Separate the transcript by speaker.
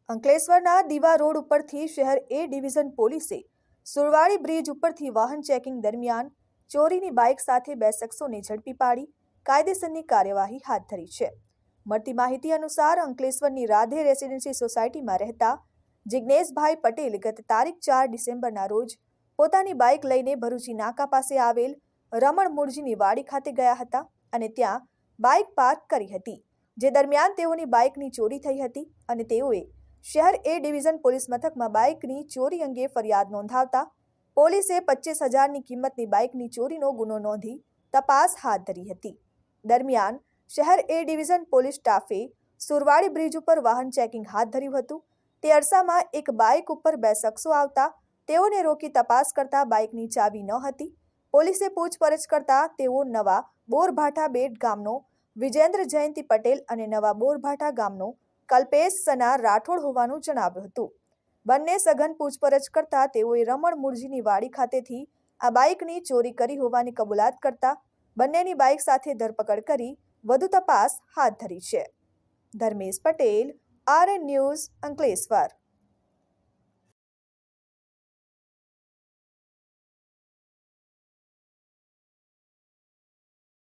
Speaker 1: અંકલેશ્વરના દીવા રોડ ઉપરથી શહેર એ ડિવિઝન પોલીસે સુરવાડી બ્રિજ ઉપરથી વાહન ચેકિંગ દરમિયાન ચોરીની બાઇક સાથે બે શખ્સોને ઝડપી પાડી કાયદેસરની કાર્યવાહી હાથ ધરી છે। મળતી માહિતી અનુસાર અંકલેશ્વરની રાધે રેસિડેન્સી સોસાયટીમાં રહેતા જિગ્નેશભાઈ પટેલ ગત તારીખ 4 ડિસેમ્બરના રોજ પોતાની બાઇક લઈને ભરૂચી નાકા પાસે આવેલ રમણ મૂળજીની વાડી ખાતે ગયા હતા અને ત્યાં બાઇક પાર્ક કરી હતી, જે દરમિયાન તેઓની બાઇકની ચોરી થઈ હતી અને તેઓએ શહેર એ ડિવિઝન પોલીસ મથકમાં બાઇકની ચોરી અંગે ફરિયાદ નોંધાવતા પોલીસે 25,000ની કિંમતની બાઇકની ચોરીનો ગુનો નોંધી તપાસ હાથ ધરી હતી। દરમિયાન શહેર એ ડિવિઝન પોલીસ સ્ટાફે સુરવાડી બ્રિજ ઉપર વાહન ચેકિંગ હાથ ધર્યું હતું। તે અરસામાં એક બાઇક ઉપર બે શખ્સો આવતા તેઓને રોકી તપાસ કરતા બાઇકની ચાવી ન હતી। પોલીસે પૂછપરછ કરતા તેઓ નવા બોરભાઠા બેટ ગામનો વિજેન્દ્ર જયંતિ પટેલ અને નવા બોરભાઠા ગામનો કલ્પેશ સના રાઠોડ હોવાનું જણાવ્યું હતું। બંને સઘન પૂછપરછ કરતા તેઓએ રમણ મૂળજીની વાડી ખાતેથી આ બાઇકની ચોરી કરી હોવાની કબૂલાત કરતા બંનેની બાઇક સાથે ધરપકડ કરી વધુ તપાસ હાથ ધરી છે। Dharmesh Patel, RN news, Ankleshwar.